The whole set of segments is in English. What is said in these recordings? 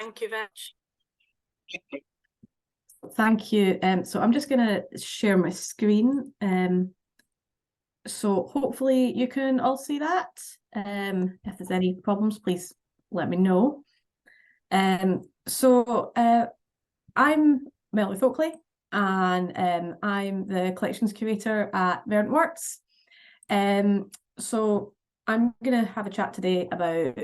Thank you very much. Thank you. So I'm just going to share my screen. So hopefully you can all see that. If there's any problems, please let me know. So I'm Mel Oakley, and I'm the collections curator at Verdant Works. So I'm going to have a chat today about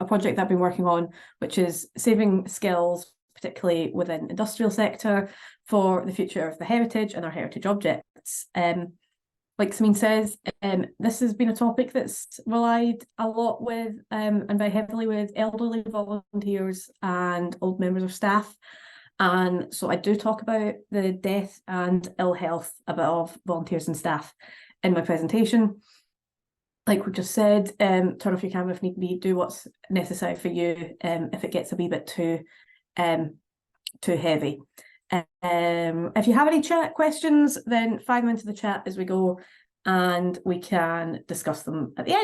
a project that I've been working on, which is saving skills, particularly within industrial sector, for the future of the heritage and our heritage objects. Like Samine says, this has been a topic that's relied a lot with and very heavily with elderly volunteers and old members of staff. And so I do talk about the death and ill health of volunteers and staff in my presentation. Like we just said, turn off your camera if need be, do what's necessary for you if it gets a wee bit too heavy. If you have any chat questions, then fire them into the chat as we go and we can discuss them at the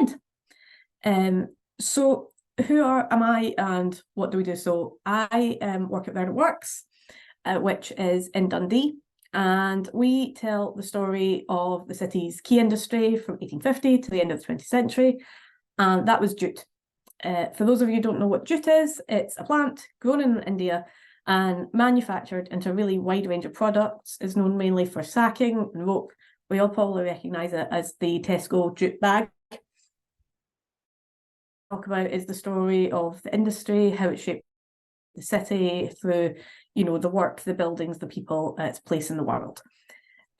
end. So who am I and what do we do? So I work at Verdant Works, which is in Dundee, and we tell the story of the city's key industry from 1850 to the end of the 20th century, and that was jute. For those of you who don't know what jute is, it's a plant grown in India and manufactured into a really wide range of products. Is known mainly for sacking and rope. We all probably recognise it as the Tesco jute bag. Talk about is the story of the industry, how it shaped the city through, the work, the buildings, the people, its place in the world.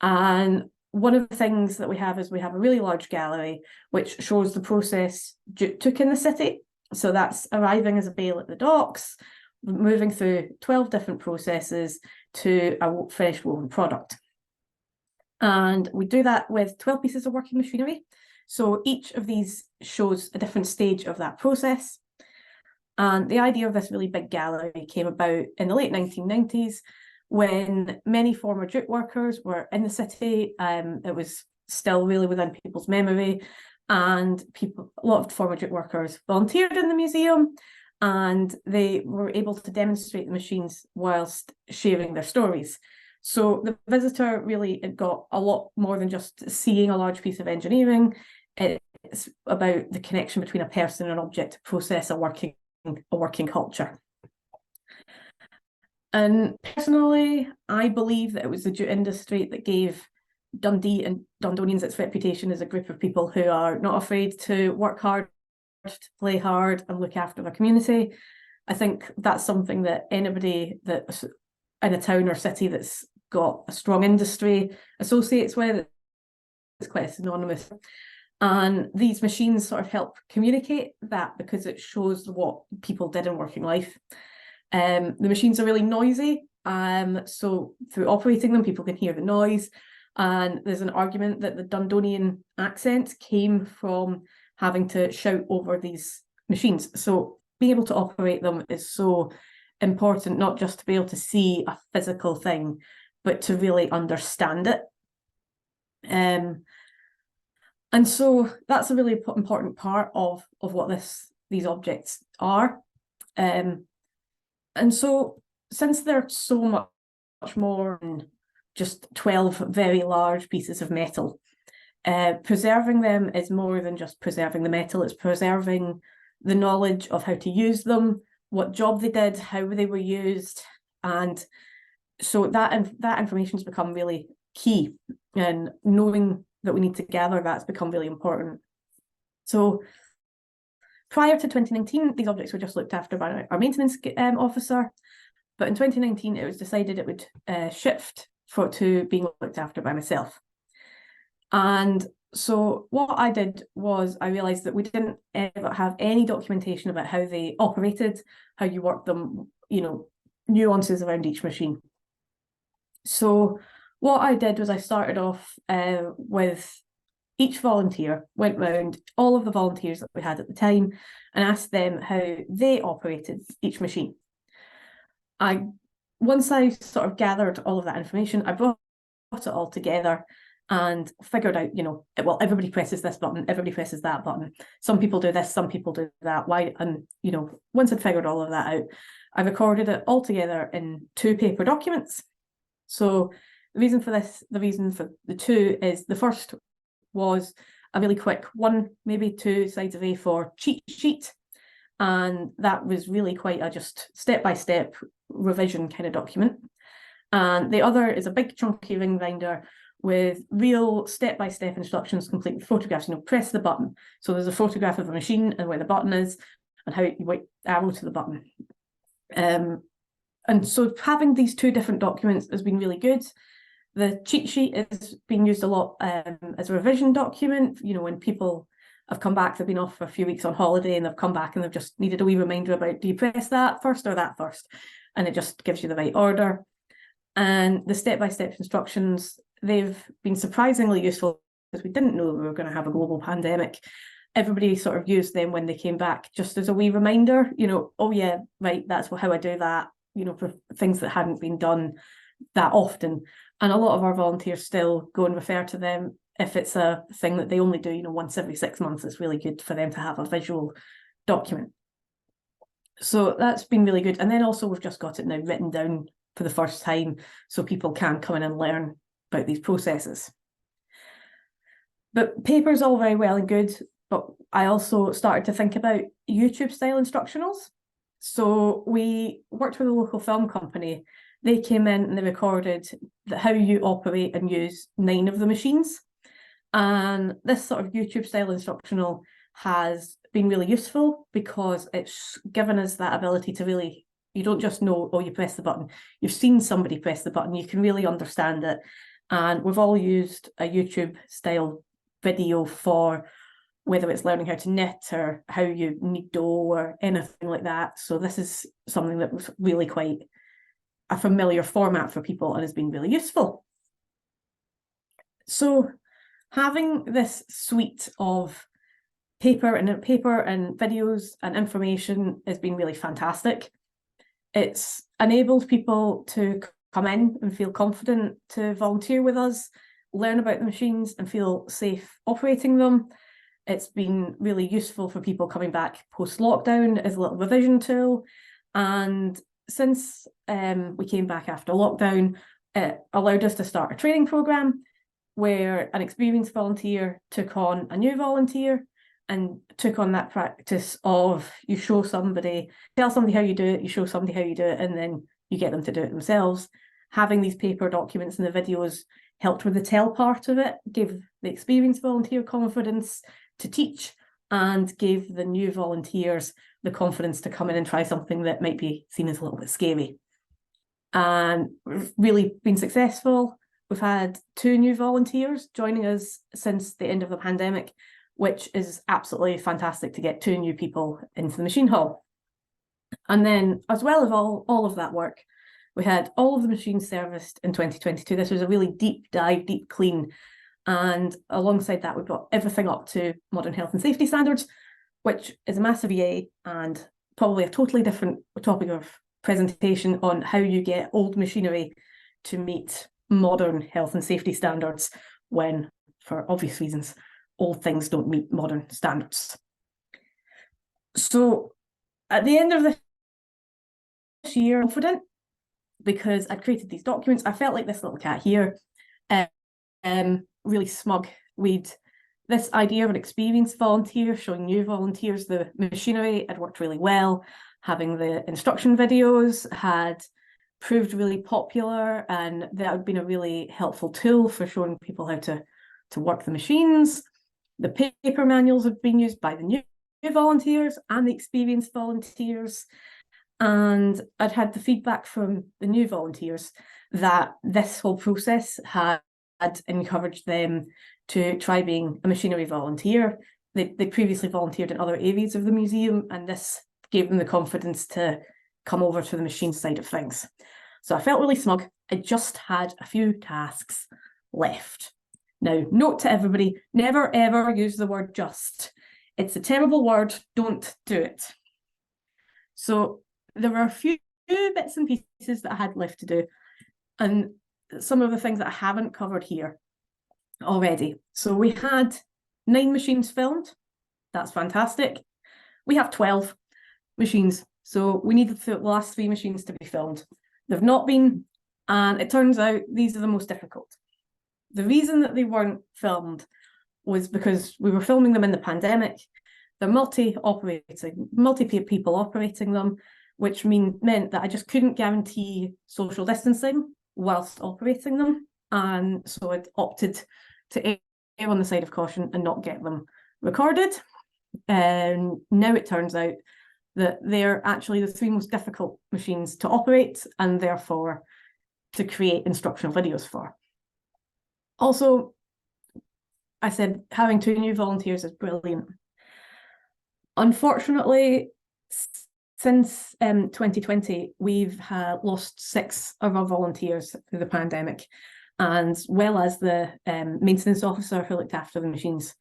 And one of the things that we have is we have a really large gallery which shows the process jute took in the city. So that's arriving as a bale at the docks, moving through 12 different processes to a finished woven product. And we do that with 12 pieces of working machinery. So each of these shows a different stage of that process. And the idea of this really big gallery came about in the late 1990s when many former jute workers were in the city. It was still really within people's memory, and a lot of former jute workers volunteered in the museum, and they were able to demonstrate the machines whilst sharing their stories. So the visitor really got a lot more than just seeing a large piece of engineering. It's about the connection between a person and an object, process, a working culture. And personally, I believe that it was the jute industry that gave Dundee and Dundonians its reputation as a group of people who are not afraid to work hard, to play hard and look after their community. I think that's something that anybody that's in a town or city that's got a strong industry associates with. It's quite synonymous. And these machines sort of help communicate that because it shows what people did in working life. The machines are really noisy, so through operating them, people can hear the noise. And there's an argument that the Dundonian accent came from having to shout over these machines. So being able to operate them is so important, not just to be able to see a physical thing, but to really understand it. And so that's a really important part of what these objects are. And so since they're so much more than just 12 very large pieces of metal, preserving them is more than just preserving the metal. It's preserving the knowledge of how to use them, what job they did, how they were used. And so that information has become really key, and knowing that we need to gather that's become really important. So prior to 2019, these objects were just looked after by our maintenance officer, but in 2019 it was decided it would shift to being looked after by myself. And so what I did was I realised that we didn't ever have any documentation about how they operated, how you worked them, nuances around each machine. So what I did was I started off with each volunteer, went round all of the volunteers that we had at the time and asked them how they operated each machine. Once I sort of gathered all of that information, I brought it all together and figured out, well, everybody presses this button, everybody presses that button. Some people do this, some people do that. Why? And, once I'd figured all of that out, I recorded it all together in 2 paper documents. So the reason for the 2 is the first was a really quick 1, maybe 2 sides of A4 cheat sheet. And that was really quite a just step-by-step revision kind of document. And the other is a big chunky ring binder with real step-by-step instructions, complete with photographs. Press the button. So there's a photograph of a machine and where the button is and how you wait arrow to the button. And so having these 2 different documents has been really good. The cheat sheet is being used a lot as a revision document. When people have come back, they've been off for a few weeks on holiday and they've come back and they've just needed a wee reminder about, do you press that first or that first? And it just gives you the right order. And the step-by-step instructions, they've been surprisingly useful because we didn't know we were going to have a global pandemic. Everybody sort of used them when they came back just as a wee reminder, oh yeah, right, that's how I do that, for things that hadn't been done that often. And a lot of our volunteers still go and refer to them if it's a thing that they only do, once every 6 months. It's really good for them to have a visual document. So that's been really good. And then also we've just got it now written down for the first time so people can come in and learn about these processes. But paper's all very well and good, but I also started to think about YouTube style instructionals. So we worked with a local film company. They came in and they recorded how you operate and use 9 of the machines. And this sort of YouTube style instructional has been really useful because it's given us that ability to really, you don't just know, oh, you press the button. You've seen somebody press the button. You can really understand it. And we've all used a YouTube style video for whether it's learning how to knit or how you knead dough or anything like that. So this is something that was really quite a familiar format for people and has been really useful. So having this suite of paper and videos and information has been really fantastic. It's enabled people to come in and feel confident to volunteer with us, learn about the machines and feel safe operating them. It's been really useful for people coming back post-lockdown as a little revision tool. And since we came back after lockdown, it allowed us to start a training programme where an experienced volunteer took on a new volunteer and took on that practice of you show somebody, tell somebody how you do it, you show somebody how you do it, and then you get them to do it themselves. Having these paper documents and the videos helped with the tell part of it, gave the experienced volunteer confidence to teach, and gave the new volunteers the confidence to come in and try something that might be seen as a little bit scary. And we've really been successful. We've had 2 new volunteers joining us since the end of the pandemic, which is absolutely fantastic to get 2 new people into the machine hall. And then, as well as all of that work, we had all of the machines serviced in 2022. This was a really deep dive, deep clean. And alongside that, we brought everything up to modern health and safety standards, which is a massive yay and probably a totally different topic of presentation on how you get old machinery to meet modern health and safety standards when, for obvious reasons, old things don't meet modern standards. So at the end of this year, I'm confident because I'd created these documents. I felt like this little cat here, really smug. This idea of an experienced volunteer showing new volunteers the machinery had worked really well. Having the instruction videos had proved really popular, and that had been a really helpful tool for showing people how to work the machines. The paper manuals have been used by the new volunteers and the experienced volunteers. And I'd had the feedback from the new volunteers that this whole process had encouraged them to try being a machinery volunteer. They previously volunteered in other areas of the museum, and this gave them the confidence to come over to the machine side of things. So I felt really smug. I just had a few tasks left. Now, note to everybody, never ever use the word just. It's a terrible word, don't do it. So there were a few bits and pieces that I had left to do, and some of the things that I haven't covered here already. So we had 9 machines filmed. That's fantastic. We have 12 machines. So we needed the last 3 machines to be filmed. They've not been, and it turns out these are the most difficult. The reason that they weren't filmed was because we were filming them in the pandemic. They're multi-people operating them, which meant that I just couldn't guarantee social distancing whilst operating them. And so I opted to err on the side of caution and not get them recorded. And now it turns out that they're actually the 3 most difficult machines to operate and therefore to create instructional videos for. Also, I said having 2 new volunteers is brilliant. Unfortunately, since 2020, we've lost 6 of our volunteers through the pandemic, as well as the maintenance officer who looked after the machines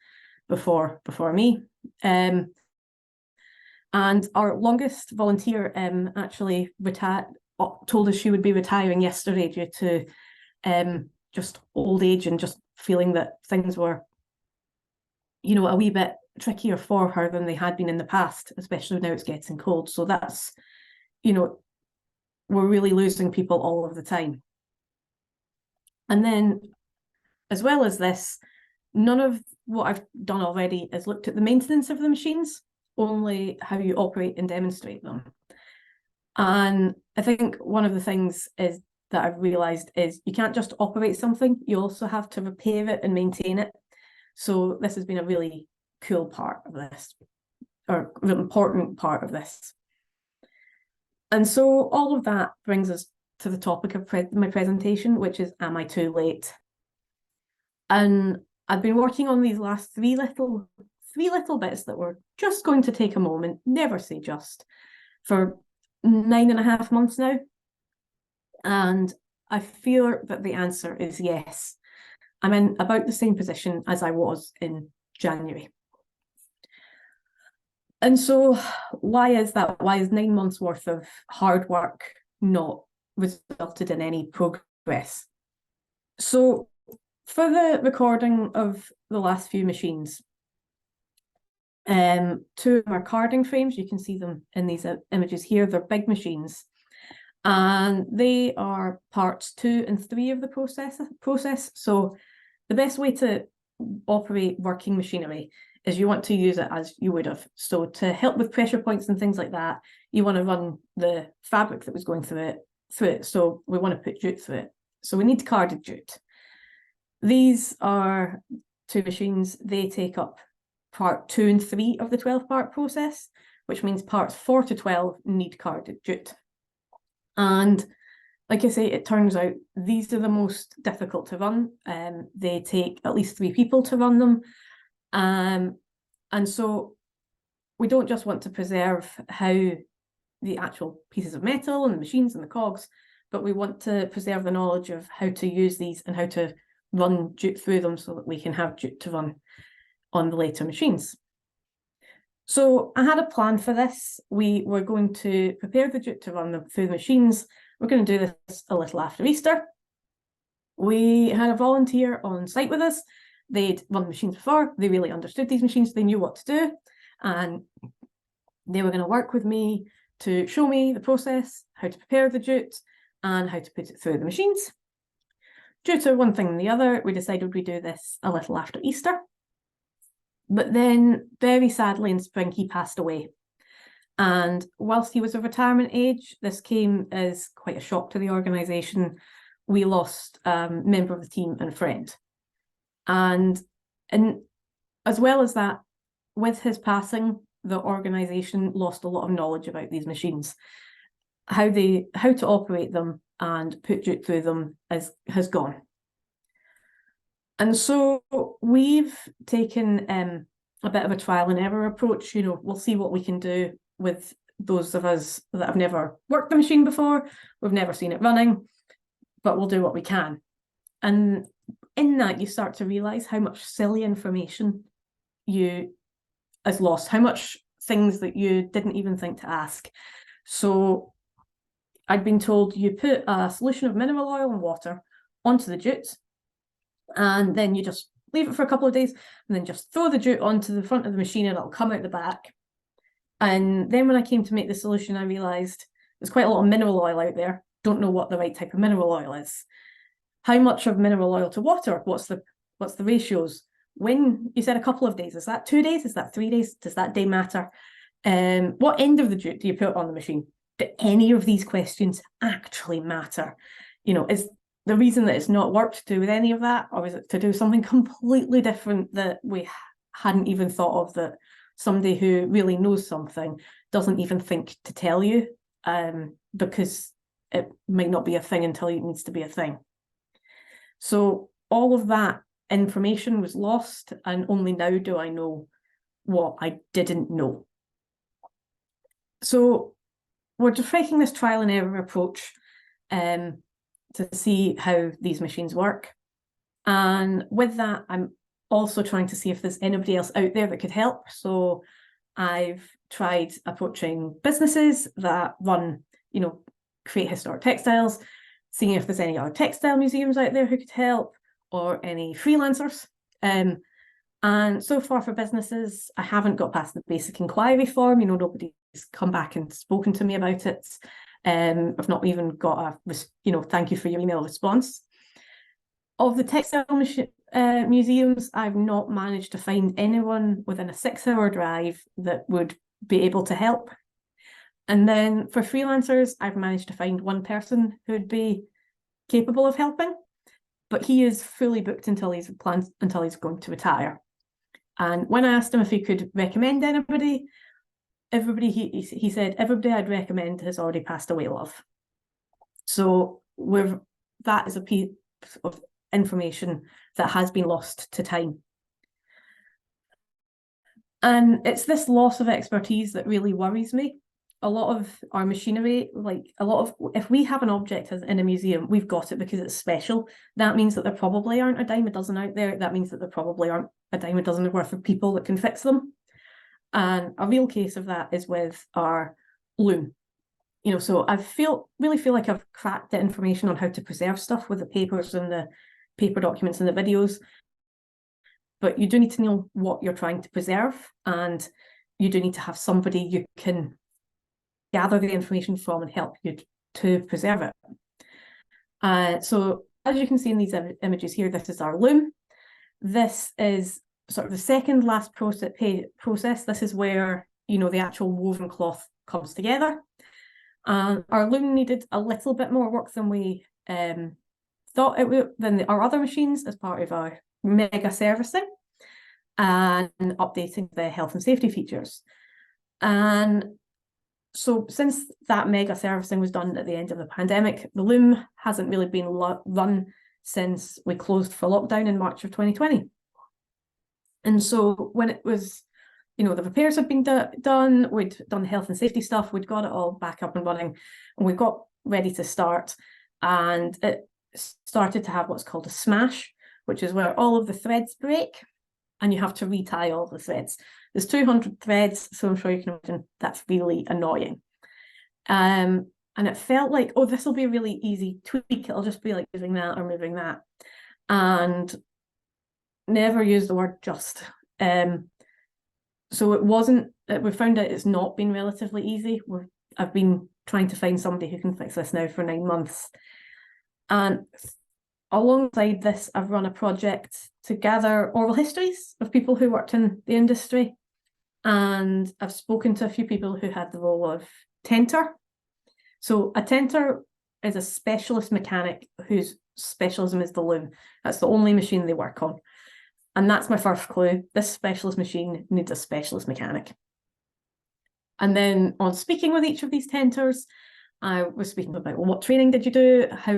before me. And our longest volunteer actually told us she would be retiring yesterday due to just old age and just feeling that things were, a wee bit trickier for her than they had been in the past, especially now it's getting cold. So that's, we're really losing people all of the time. And then, as well as this, none of what I've done already is looked at the maintenance of the machines, only how you operate and demonstrate them. And I think one of the things is that I've realised is you can't just operate something, you also have to repair it and maintain it. So this has been a really cool part of this, or an important part of this. And so all of that brings us to the topic of my presentation, which is, am I too late? And I've been working on these last three little bits that were just going to take a moment, never say just, for 9.5 months now. And I feel that the answer is yes. I'm in about the same position as I was in January. And so why is that? Why is 9 months worth of hard work not resulted in any progress? So for the recording of the last few machines, 2 of our carding frames, you can see them in these images here, they're big machines. And they are parts 2 and 3 of the process. So the best way to operate working machinery is you want to use it as you would have. So to help with pressure points and things like that, you want to run the fabric that was going through it. So we want to put jute through it. So we need carded jute. These are 2 machines. They take up part 2 and 3 of the 12-part process, which means parts 4 to 12 need carded jute. And like I say, it turns out these are the most difficult to run. They take at least 3 people to run them. And so we don't just want to preserve how the actual pieces of metal and the machines and the cogs, but we want to preserve the knowledge of how to use these and how to run jute through them so that we can have jute to run on the later machines. So I had a plan for this. We were going to prepare the jute to run them through the machines. We're going to do this a little after Easter. We had a volunteer on site with us. They'd run the machines before. They really understood these machines. They knew what to do. And they were going to work with me to show me the process, how to prepare the jute, and how to put it through the machines. Due to one thing and the other, we decided we'd do this a little after Easter. But then, very sadly, in spring, he passed away. And whilst he was of retirement age, this came as quite a shock to the organisation. We lost a member of the team and a friend. And as well as that, with his passing, the organisation lost a lot of knowledge about these machines. How to operate them and put jute through them has gone. And so we've taken a bit of a trial and error approach. We'll see what we can do with those of us that have never worked the machine before. We've never seen it running, but we'll do what we can. And in that, you start to realise how much silly information is lost, how much things that you didn't even think to ask. So I'd been told you put a solution of mineral oil and water onto the jute, And then you just leave it for a couple of days and then just throw the jute onto the front of the machine and it'll come out the back. And then when I came to make the solution, I realised there's quite a lot of mineral oil out there. Don't know what the right type of mineral oil is. How much of mineral oil to water? What's the ratios? When you said a couple of days, is that 2 days? Is that 3 days? Does that day matter? What end of the jute do you put on the machine? Do any of these questions actually matter? You know, is the reason that it's not worked to do with any of that, or is it to do something completely different that we hadn't even thought of, that somebody who really knows something doesn't even think to tell you, because it might not be a thing until it needs to be a thing. So all of that information was lost, and only now do I know what I didn't know. So we're just taking this trial and error approach to see how these machines work. And with that, I'm also trying to see if there's anybody else out there that could help. So I've tried approaching businesses that run, you know, create historic textiles, seeing if there's any other textile museums out there who could help, or any freelancers. And so far for businesses, I haven't got past the basic inquiry form. You know, nobody's come back and spoken to me about it. I've not even got a, you know, thank you for your email response. Of the textile museums, I've not managed to find anyone within a 6-hour drive that would be able to help. And then for freelancers, I've managed to find one person who'd be capable of helping, but he is fully booked until he's going to retire. And when I asked him if he could recommend anybody, he said everybody I'd recommend has already passed away, love. So that is a piece of information that has been lost to time. And it's this loss of expertise that really worries me. A lot of our machinery, if we have an object in a museum, we've got it because it's special. That means that there probably aren't a dime a dozen out there. That means that there probably aren't a dime a dozen worth of people that can fix them. And a real case of that is with our loom. You know, so I really feel like I've cracked the information on how to preserve stuff with the papers and the paper documents and the videos. But you do need to know what you're trying to preserve, and you do need to have somebody you can gather the information from and help you to preserve it. So as you can see in these images here, this is our loom. This is sort of the second last process. This is where, you know, the actual woven cloth comes together. And our loom needed a little bit more work than we thought it would, than our other machines, as part of our mega servicing and updating the health and safety features. And so since that mega servicing was done at the end of the pandemic, the loom hasn't really been run since we closed for lockdown in March of 2020. And so when it was, you know, the repairs had been done, we'd done the health and safety stuff, we'd got it all back up and running, and we got ready to start. And it started to have what's called a smash, which is where all of the threads break and you have to retie all the threads. There's 200 threads, so I'm sure you can imagine that's really annoying. And it felt like, oh, this will be a really easy tweak. It'll just be like moving that or moving that. And never use the word just. So it wasn't, we found out it's not been relatively easy. I've been trying to find somebody who can fix this now for 9 months. And alongside this, I've run a project to gather oral histories of people who worked in the industry. And I've spoken to a few people who had the role of tenter. So a tenter is a specialist mechanic whose specialism is the loom. That's the only machine they work on. And that's my first clue. This specialist machine needs a specialist mechanic. And then on speaking with each of these tenters, I was speaking about, well, what training did you do? How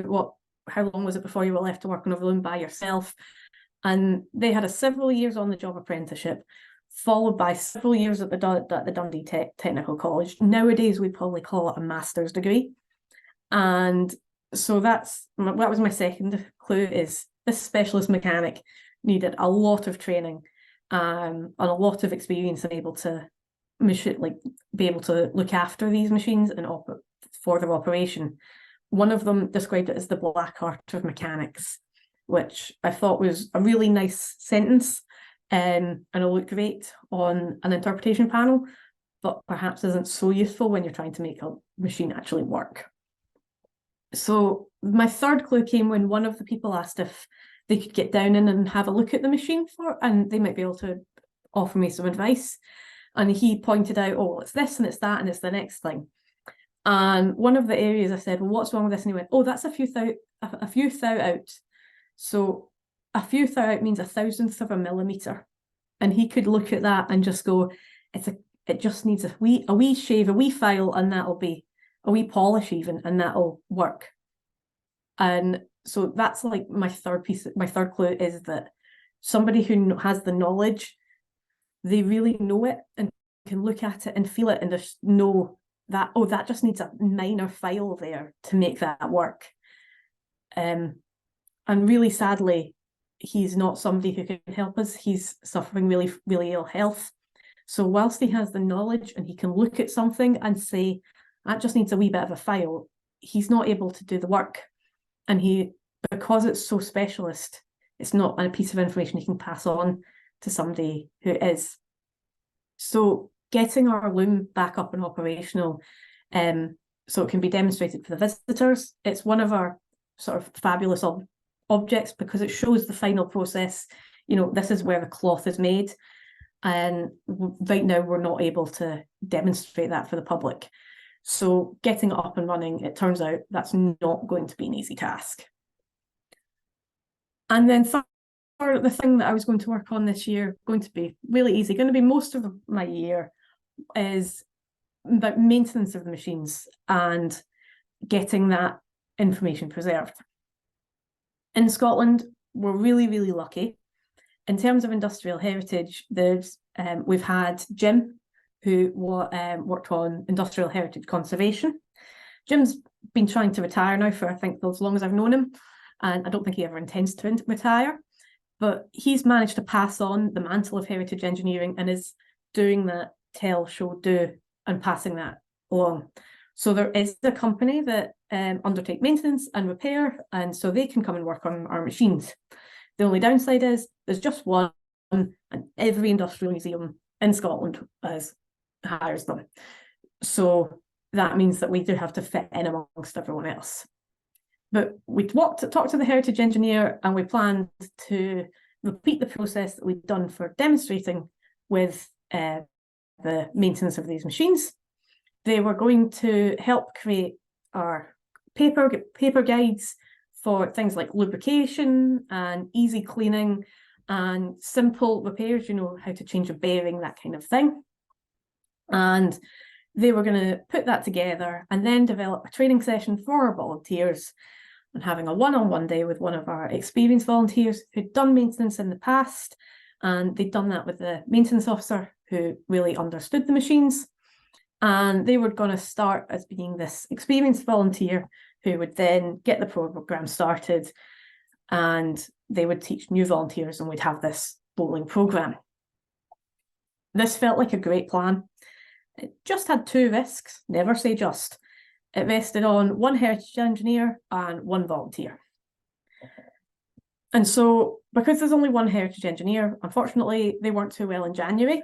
long was it before you were left to work on a loom by yourself? And they had a several years on the job apprenticeship, followed by several years at the Dundee Technical College. Nowadays, we'd probably call it a master's degree. And so that was my second clue, is this specialist mechanic needed a lot of training and a lot of experience and be able to look after these machines and for their operation. One of them described it as the black art of mechanics. which I thought was a really nice sentence, and it'll look great on an interpretation panel, but perhaps isn't so useful when you're trying to make a machine actually work. So my third clue came when one of the people asked if they could get down in and have a look at the machine and they might be able to offer me some advice. And he pointed out, oh, it's this and it's that and it's the next thing. And one of the areas I said, well, what's wrong with this? And he went, oh, that's a few thou out. So a few thou out means 1/1000th of a millimeter. And he could look at that and just go, it just needs a wee shave, a wee file, and that'll be a wee polish even, and that'll work. And so that's like my third clue is that somebody who has the knowledge, they really know it and can look at it and feel it and just know that, oh, that just needs a minor file there to make that work. And really sadly, he's not somebody who can help us. He's suffering really, really ill health. So whilst he has the knowledge and he can look at something and say, that just needs a wee bit of a file, he's not able to do the work. And because it's so specialist, it's not a piece of information he can pass on to somebody who is. So getting our loom back up and operational, so it can be demonstrated for the visitors. It's one of our sort of fabulous objects because it shows the final process. You know, this is where the cloth is made. And right now we're not able to demonstrate that for the public. So getting it up and running, it turns out that's not going to be an easy task. And then the thing that I was going to work on this year, going to be really easy, going to be most of my year, is about maintenance of the machines and getting that information preserved. In Scotland, we're really, really lucky. In terms of industrial heritage, we've had Jim, who worked on industrial heritage conservation. Jim's been trying to retire now for, I think, as long as I've known him, and I don't think he ever intends to retire, but he's managed to pass on the mantle of heritage engineering and is doing that tell, show, do, and passing that along. So there is a company that undertake maintenance and repair, and so they can come and work on our machines. The only downside is there's just one, and every industrial museum in Scotland hires them. So that means that we do have to fit in amongst everyone else. But we talked to the heritage engineer, and we planned to repeat the process that we'd done for demonstrating with the maintenance of these machines. They were going to help create our paper guides for things like lubrication and easy cleaning and simple repairs, you know, how to change a bearing, that kind of thing. And they were going to put that together and then develop a training session for our volunteers and having a one-on-one day with one of our experienced volunteers who'd done maintenance in the past. And they'd done that with the maintenance officer who really understood the machines. And they were going to start as being this experienced volunteer who would then get the program started, and they would teach new volunteers, and we'd have this rolling program. This felt like a great plan. It just had two risks, never say just. It rested on one heritage engineer and one volunteer. And so, because there's only one heritage engineer, unfortunately, they weren't too well in January.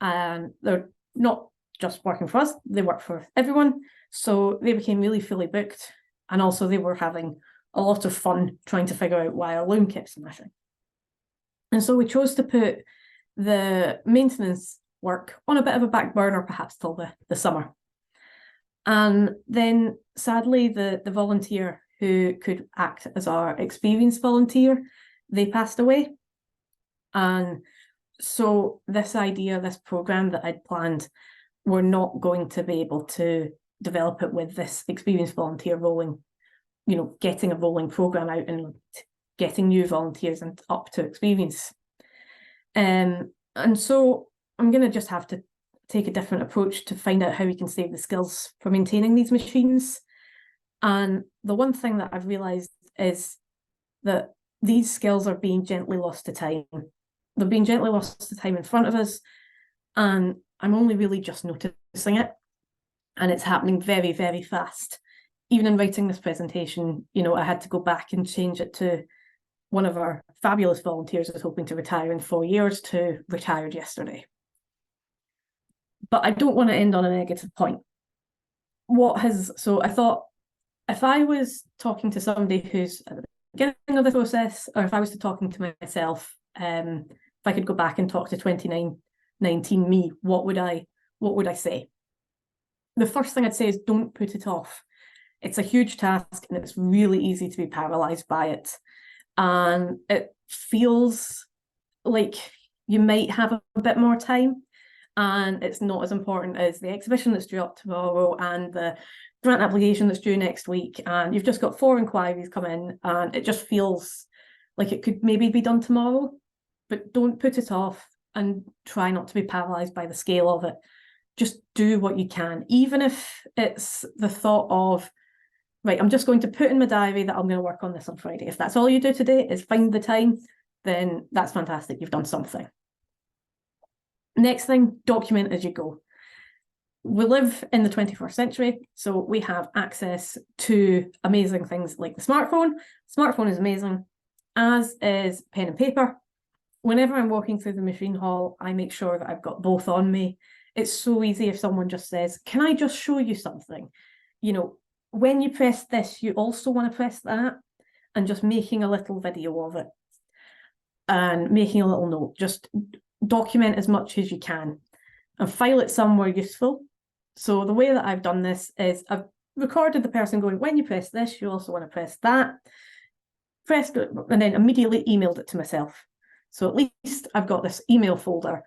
And they're not just working for us, they work for everyone. So they became really fully booked. And also they were having a lot of fun trying to figure out why our loom kept smashing. And so we chose to put the maintenance work on a bit of a back burner, perhaps till the summer. And then sadly, the volunteer who could act as our experienced volunteer, they passed away. And so this idea, this program that I'd planned, we're not going to be able to develop it with this experienced volunteer rolling, you know, getting a rolling program out and getting new volunteers and up to experience. And so I'm going to just have to take a different approach to find out how we can save the skills for maintaining these machines. And the one thing that I've realised is that these skills are being gently lost to time. They're being gently lost to time in front of us, and I'm only really just noticing it. And it's happening very, very fast. Even in writing this presentation, you know, I had to go back and change it to one of our fabulous volunteers is hoping to retire in 4 years to retired yesterday. But I don't want to end on a negative point. So I thought, if I was talking to somebody who's at the beginning of the process, or if I was talking to myself, if I could go back and talk to 2019 me, what would I say? The first thing I'd say is don't put it off. It's a huge task and it's really easy to be paralyzed by it. And it feels like you might have a bit more time, and it's not as important as the exhibition that's due up tomorrow and the grant application that's due next week, and you've just got 4 inquiries come in, and it just feels like it could maybe be done tomorrow. But don't put it off and try not to be paralyzed by the scale of it. Just do what you can, even if it's the thought of, right, I'm just going to put in my diary that I'm going to work on this on Friday. If that's all you do today is find the time, then that's fantastic. You've done something. Next thing, document as you go. We live in the 21st century, so we have access to amazing things like the smartphone. Smartphone is amazing, as is pen and paper. Whenever I'm walking through the machine hall, I make sure that I've got both on me. It's so easy if someone just says, can I just show you something? You know, when you press this, you also want to press that, and just making a little video of it and making a little note. Just document as much as you can and file it somewhere useful. So the way that I've done this is I've recorded the person going, when you press this, you also want to press that. Pressed it, and then immediately emailed it to myself. So at least I've got this email folder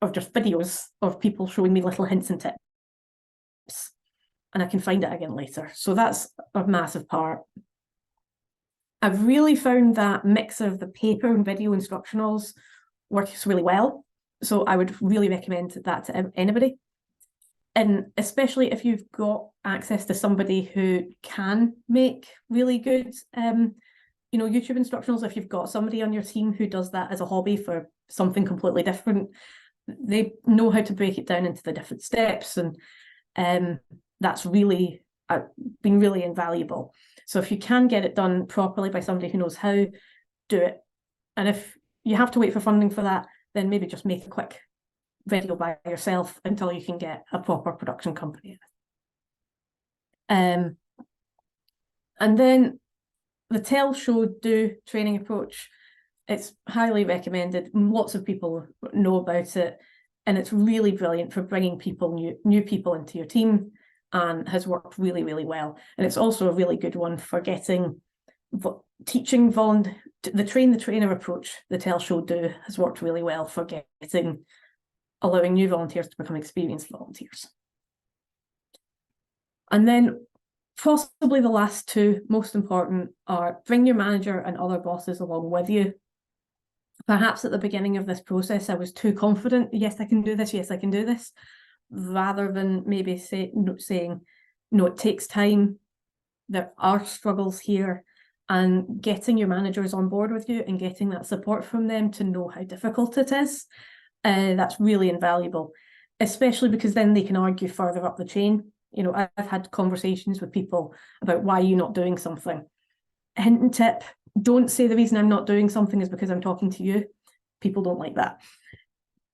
of just videos of people showing me little hints and tips, and I can find it again later. So that's a massive part. I've really found that mix of the paper and video instructionals works really well. So I would really recommend that to anybody. And especially if you've got access to somebody who can make really good YouTube instructionals. If you've got somebody on your team who does that as a hobby for something completely different, they know how to break it down into the different steps, and that's really been really invaluable. So if you can get it done properly by somebody who knows how, do it. And if you have to wait for funding for that, then maybe just make a quick video by yourself until you can get a proper production company. And then the tell, show, do training approach, it's highly recommended. Lots of people know about it, and it's really brilliant for bringing new people into your team, and has worked really, really well. And it's also a really good one for teaching the train the trainer approach. The tell, show, do has worked really well for allowing new volunteers to become experienced volunteers. And then possibly the last 2 most important are bring your manager and other bosses along with you. Perhaps at the beginning of this process, I was too confident. Yes, I can do this. Yes, I can do this. Rather than maybe saying, no, it takes time. There are struggles here, and getting your managers on board with you and getting that support from them to know how difficult it is. That's really invaluable, especially because then they can argue further up the chain. I've had conversations with people about why you're not doing something. Hint and tip, don't say the reason I'm not doing something is because I'm talking to you. People don't like that.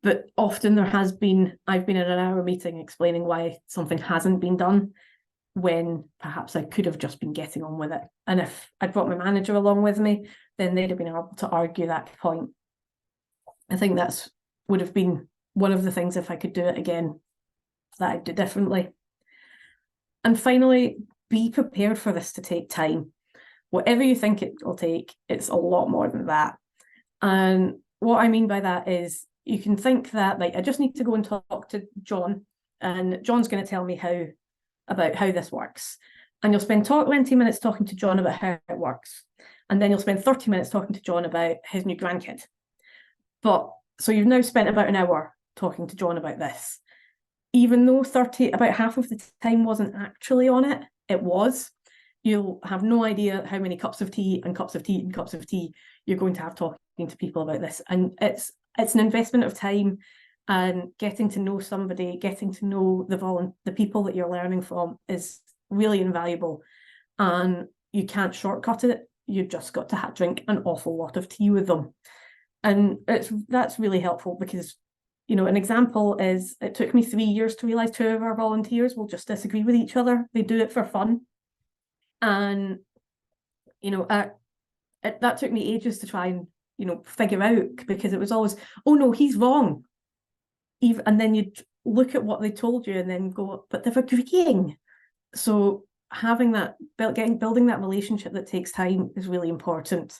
But often I've been in an hour meeting explaining why something hasn't been done, when perhaps I could have just been getting on with it. And if I'd brought my manager along with me, then they'd have been able to argue that point. I think that's would have been one of the things, if I could do it again, that I'd do differently. And finally, be prepared for this to take time. Whatever you think it will take, it's a lot more than that. And what I mean by that is, you can think that, like, I just need to go and talk to John, and John's going to tell me about how this works. And you'll spend 20 minutes talking to John about how it works. And then you'll spend 30 minutes talking to John about his new grandkid. So you've now spent about an hour talking to John about this. Even though about half of the time wasn't actually on it, it was. You'll have no idea how many cups of tea and cups of tea and cups of tea you're going to have talking to people about this. And it's an investment of time, and getting to know somebody, getting to know the people that you're learning from is really invaluable, and you can't shortcut it. you've just got to drink an awful lot of tea with them. And that's really helpful because, you know, an example is it took me 3 years to realise 2 of our volunteers will just disagree with each other. They do it for fun. And, you know, that took me ages to try and, you know, figure out, because it was always, oh no, he's wrong. And then you'd look at what they told you and then go, but they're agreeing. So having that, building that relationship that takes time is really important.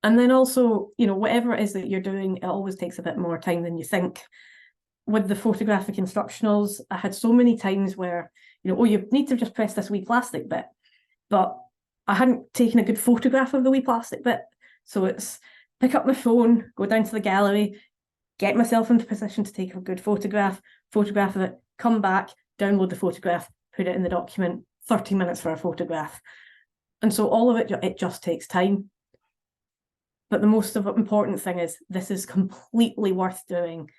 And then also, you know, whatever it is that you're doing, it always takes a bit more time than you think. With the photographic instructionals, I had so many times where, you know, oh, you need to just press this wee plastic bit, but I hadn't taken a good photograph of the wee plastic bit. So it's pick up my phone, go down to the gallery, get myself into position to take a good photograph of it, come back, download the photograph, put it in the document, 30 minutes for a photograph. And so all of it just takes time. But the most important thing is this is completely worth doing.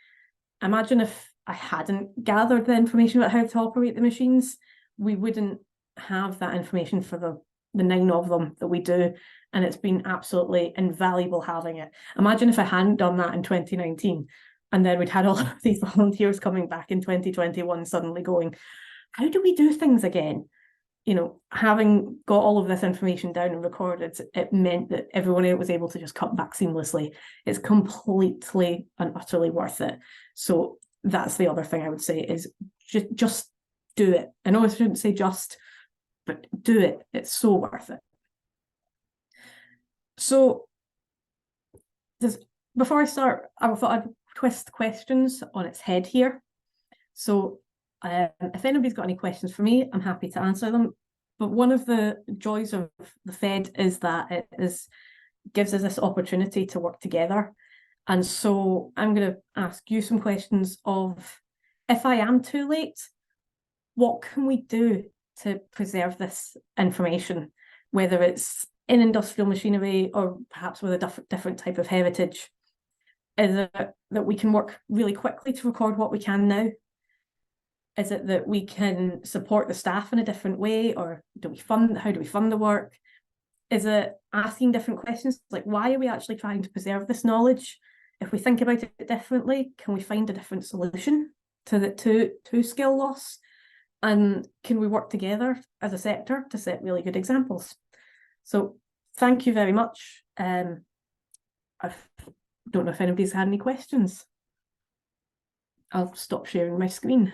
Imagine if I hadn't gathered the information about how to operate the machines, we wouldn't have that information for the 9 of them that we do. And it's been absolutely invaluable having it. Imagine if I hadn't done that in 2019, and then we'd had all of these volunteers coming back in 2021 suddenly going, how do we do things again? You know, having got all of this information down and recorded, it meant that everyone was able to just cut back seamlessly. It's completely and utterly worth it. So that's the other thing I would say is just do it. I know I shouldn't say just, but do it. It's so worth it. So before I start, I thought I'd twist questions on its head here. So if anybody's got any questions for me, I'm happy to answer them. But one of the joys of the Fed is that it gives us this opportunity to work together. And so I'm going to ask you some questions of, if I am too late, what can we do to preserve this information, whether it's in industrial machinery or perhaps with a different type of heritage? Is it that we can work really quickly to record what we can now? Is it that we can support the staff in a different way, or how do we fund the work? Is it asking different questions, like why are we actually trying to preserve this knowledge? If we think about it differently, can we find a different solution to skill loss? And can we work together as a sector to set really good examples? So thank you very much. I don't know if anybody's had any questions. I'll stop sharing my screen.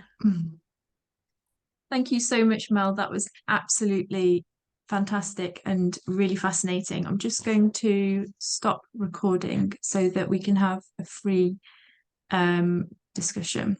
Thank you so much, Mel. That was absolutely fantastic and really fascinating. I'm just going to stop recording so that we can have a free discussion.